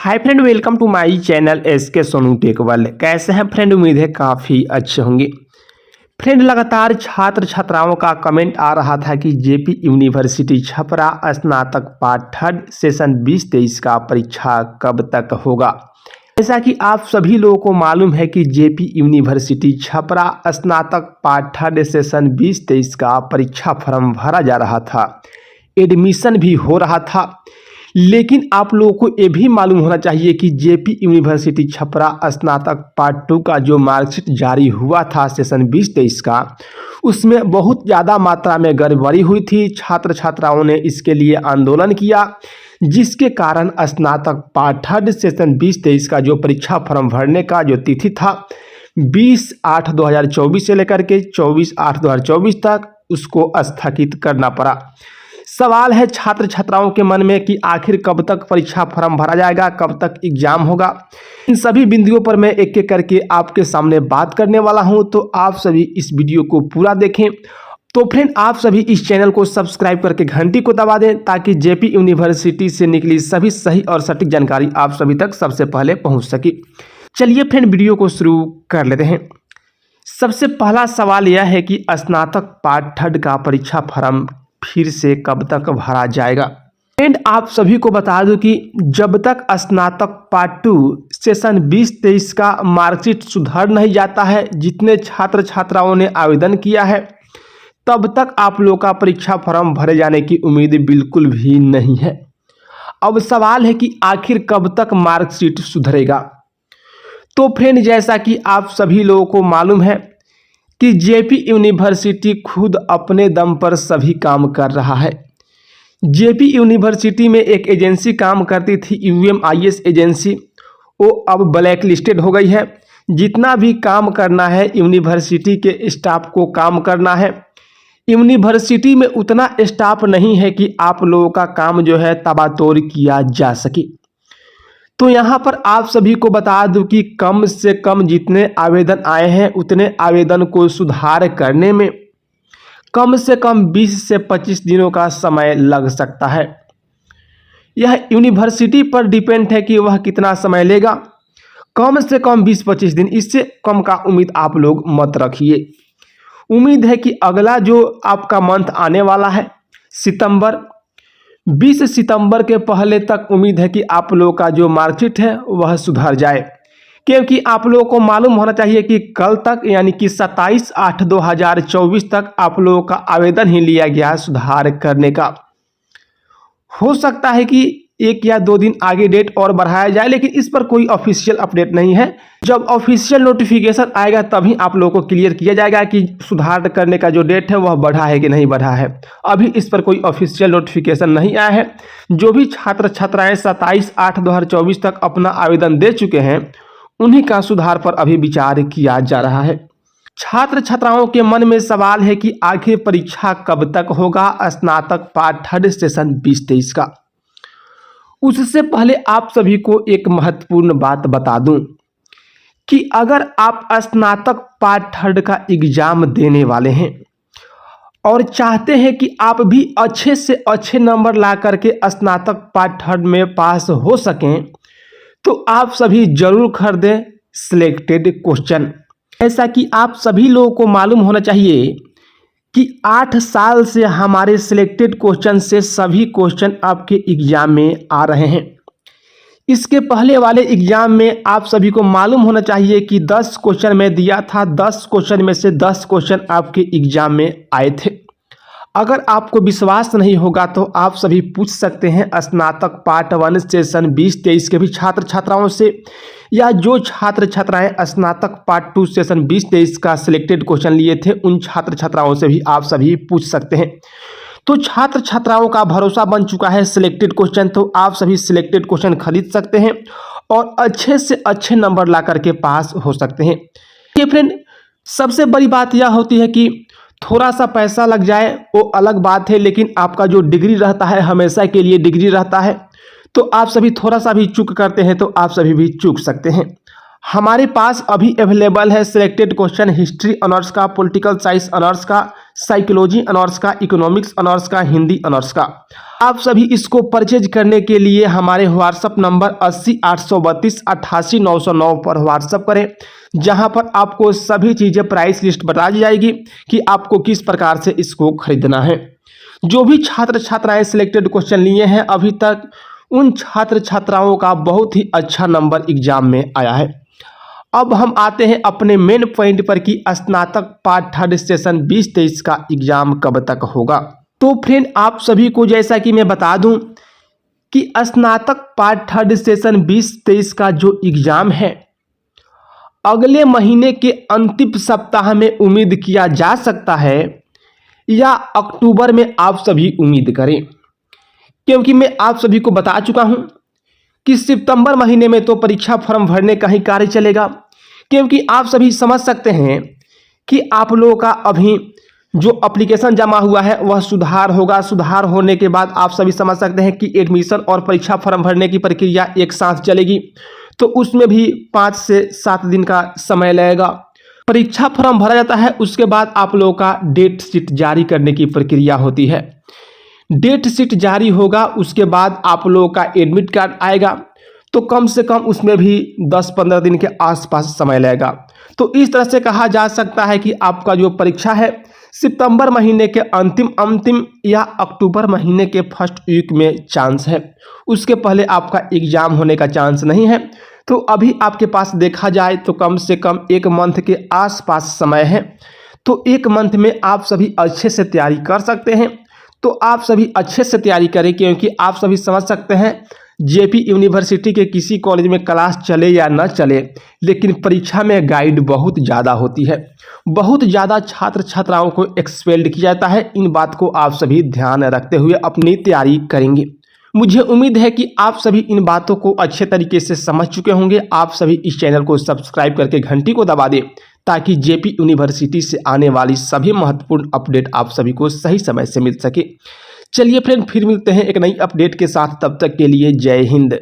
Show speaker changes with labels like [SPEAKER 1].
[SPEAKER 1] Hi friend, welcome to my channel SK Sonu tech world. कैसे हैं friend? उम्मीद है काफ़ी अच्छे होंगे। फ्रेंड, लगातार छात्र छात्राओं का कमेंट आ रहा था कि जेपी यूनिवर्सिटी छपरा स्नातक पार्ट थर्ड सेशन 2023 का परीक्षा कब तक होगा। जैसा कि आप सभी लोगों को मालूम है कि जेपी यूनिवर्सिटी छपरा स्नातक पार्ट थर्ड सेशन 2023 का परीक्षा फॉर्म भरा जा रहा था, एडमिशन भी हो रहा था। लेकिन आप लोगों को ये भी मालूम होना चाहिए कि जेपी यूनिवर्सिटी छपरा स्नातक पार्ट 2 का जो मार्कशीट जारी हुआ था सेशन 2023 का, उसमें बहुत ज़्यादा मात्रा में गड़बड़ी हुई थी। छात्र छात्राओं ने इसके लिए आंदोलन किया, जिसके कारण स्नातक पार्ट थर्ड सेशन 2023 का जो परीक्षा फॉर्म भरने का जो तिथि था 20/8/2024 से लेकर के 24/8/2024 तक उसको स्थगित करना पड़ा। सवाल है छात्र छात्राओं के मन में कि आखिर कब तक परीक्षा फॉर्म भरा जाएगा, कब तक एग्जाम होगा। इन सभी बिंदुओं पर मैं एक एक करके आपके सामने बात करने वाला हूं, तो आप सभी इस वीडियो को पूरा देखें। तो फ्रेंड, आप सभी इस चैनल को सब्सक्राइब करके घंटी को दबा दें ताकि जेपी यूनिवर्सिटी से निकली सभी सही और सटीक जानकारी आप सभी तक सबसे पहले पहुँच सके। चलिए फ्रेंड, वीडियो को शुरू कर लेते हैं। सबसे पहला सवाल यह है कि स्नातक पार्ट थर्ड का परीक्षा फॉर्म फिर से कब तक भरा जाएगा। फ्रेंड, आप सभी को बता दूं कि जब तक स्नातक पार्ट 2 सेशन 2023 का मार्कशीट सुधर नहीं जाता है, जितने छात्र छात्राओं ने आवेदन किया है, तब तक आप लोगों का परीक्षा फॉर्म भरे जाने की उम्मीद बिल्कुल भी नहीं है। अब सवाल है कि आखिर कब तक मार्कशीट सुधरेगा। तो फ्रेंड, जैसा कि आप सभी लोगों को मालूम है कि जेपी यूनिवर्सिटी खुद अपने दम पर सभी काम कर रहा है। जेपी यूनिवर्सिटी में एक एजेंसी काम करती थी, UMIS एजेंसी, वो अब ब्लैक लिस्टेड हो गई है। जितना भी काम करना है यूनिवर्सिटी के स्टाफ को काम करना है। यूनिवर्सिटी में उतना स्टाफ नहीं है कि आप लोगों का काम जो है तबातोड़ किया जा सके। तो यहाँ पर आप सभी को बता दूं कि कम से कम जितने आवेदन आए हैं उतने आवेदन को सुधार करने में कम से कम 20 से 25 दिनों का समय लग सकता है। यह यूनिवर्सिटी पर डिपेंड है कि वह कितना समय लेगा। कम से कम 20-25 दिन, इससे कम का उम्मीद आप लोग मत रखिए। उम्मीद है कि अगला जो आपका मंथ आने वाला है सितंबर, 20 सितंबर के पहले तक उम्मीद है कि आप लोगों का जो मार्कशीट है वह सुधर जाए। क्योंकि आप लोगों को मालूम होना चाहिए कि कल तक यानी कि 27/8/2024 तक आप लोगों का आवेदन ही लिया गया सुधार करने का। हो सकता है कि 1 या 2 दिन आगे डेट और बढ़ाया जाए, लेकिन इस पर कोई ऑफिशियल अपडेट नहीं है। जब ऑफिशियल नोटिफिकेशन आएगा तभी आप लोगों को क्लियर किया जाएगा कि सुधार करने का जो डेट है वह बढ़ा है कि नहीं बढ़ा है। अभी इस पर कोई ऑफिशियल नोटिफिकेशन नहीं आया है। जो भी छात्र छात्राएं 27/8/2024 तक अपना आवेदन दे चुके हैं, उन्हीं का सुधार पर अभी विचार किया जा रहा है। छात्र छात्राओं के मन में सवाल है कि आखिर परीक्षा कब तक होगा स्नातक पार्ट थर्ड सेशन 2023 का। उससे पहले आप सभी को एक महत्वपूर्ण बात बता दूं कि अगर आप स्नातक पार्ट थर्ड का एग्जाम देने वाले हैं और चाहते हैं कि आप भी अच्छे से अच्छे नंबर ला करके स्नातक पार्ट थर्ड में पास हो सकें, तो आप सभी जरूर खरीदें सिलेक्टेड क्वेश्चन। ऐसा कि आप सभी लोगों को मालूम होना चाहिए कि 8 साल से हमारे सिलेक्टेड क्वेश्चन से सभी क्वेश्चन आपके एग्जाम में आ रहे हैं। इसके पहले वाले एग्जाम में आप सभी को मालूम होना चाहिए कि 10 क्वेश्चन में दिया था, 10 क्वेश्चन में से 10 क्वेश्चन आपके एग्जाम में आए थे। अगर आपको विश्वास नहीं होगा तो आप सभी पूछ सकते हैं स्नातक पार्ट 1 सेशन 2023 के भी छात्र छात्राओं से, या जो छात्र छात्राएं स्नातक पार्ट 2 सेशन 2023 का सिलेक्टेड क्वेश्चन लिए थे उन छात्र छात्राओं से भी आप सभी पूछ सकते हैं। तो छात्र छात्राओं का भरोसा बन चुका है सिलेक्टेड क्वेश्चन, तो आप सभी सिलेक्टेड क्वेश्चन खरीद सकते हैं और अच्छे से अच्छे नंबर ला करके पास हो सकते हैं। ये फ्रेंड, सबसे बड़ी बात यह होती है कि थोड़ा सा पैसा लग जाए वो अलग बात है, लेकिन आपका जो डिग्री रहता है हमेशा के लिए डिग्री रहता है। तो आप सभी थोड़ा सा भी चूक करते हैं तो आप सभी भी चूक सकते हैं। हमारे पास अभी अवेलेबल है सिलेक्टेड क्वेश्चन हिस्ट्री ऑनर्स का, पॉलिटिकल साइंस ऑनर्स का, साइकोलॉजी ऑनर्स का, इकोनॉमिक्स ऑनर्स का, हिंदी ऑनर्स का। आप सभी इसको परचेज करने के लिए हमारे व्हाट्सएप नंबर 80 832 88 909 पर व्हाट्सएप करें, जहां पर आपको सभी चीज़ें प्राइस लिस्ट बता दी जाएगी कि आपको किस प्रकार से इसको खरीदना है। जो भी छात्र छात्राएं सिलेक्टेड क्वेश्चन लिए हैं अभी तक, उन छात्र छात्राओं का बहुत ही अच्छा नंबर एग्जाम में आया है। अब हम आते हैं अपने मेन पॉइंट पर कि स्नातक पार्ट थर्ड सेशन 2023 का एग्जाम कब तक होगा। तो फ्रेंड, आप सभी को जैसा कि मैं बता दूं कि स्नातक पार्ट थर्ड सेशन 2023 का जो एग्जाम है अगले महीने के अंतिम सप्ताह में उम्मीद किया जा सकता है, या अक्टूबर में आप सभी उम्मीद करें, क्योंकि मैं आप सभी को बता चुका हूं कि सितंबर महीने में तो परीक्षा फॉर्म भरने का ही कार्य चलेगा। क्योंकि आप सभी समझ सकते हैं कि आप लोगों का अभी जो एप्लीकेशन जमा हुआ है वह सुधार होगा। सुधार होने के बाद आप सभी समझ सकते हैं कि एडमिशन और परीक्षा फॉर्म भरने की प्रक्रिया एक साथ चलेगी, तो उसमें भी 5 से 7 दिन का समय लगेगा। परीक्षा फॉर्म भरा जाता है, उसके बाद आप लोगों का डेट शीट जारी करने की प्रक्रिया होती है। डेट शीट जारी होगा, उसके बाद आप लोगों का एडमिट कार्ड आएगा, तो कम से कम उसमें भी 10-15 दिन के आसपास समय लगेगा। तो इस तरह से कहा जा सकता है कि आपका जो परीक्षा है सितंबर महीने के अंतिम या अक्टूबर महीने के फर्स्ट वीक में चांस है। उसके पहले आपका एग्जाम होने का चांस नहीं है। तो अभी आपके पास देखा जाए तो कम से कम 1 मंथ के आसपास समय है। तो 1 मंथ में आप सभी अच्छे से तैयारी कर सकते हैं। तो आप सभी अच्छे से तैयारी करें, क्योंकि आप सभी समझ सकते हैं जेपी यूनिवर्सिटी के किसी कॉलेज में क्लास चले या न चले, लेकिन परीक्षा में गाइड बहुत ज़्यादा होती है। बहुत ज़्यादा छात्र छात्राओं को एक्सपेल्ड किया जाता है। इन बात को आप सभी ध्यान रखते हुए अपनी तैयारी करेंगे। मुझे उम्मीद है कि आप सभी इन बातों को अच्छे तरीके से समझ चुके होंगे। आप सभी इस चैनल को सब्सक्राइब करके घंटी को दबा दें, ताकि जेपी यूनिवर्सिटी से आने वाली सभी महत्वपूर्ण अपडेट आप सभी को सही समय से मिल सके। चलिए फ्रेंड, फिर मिलते हैं एक नई अपडेट के साथ। तब तक के लिए जय हिंद।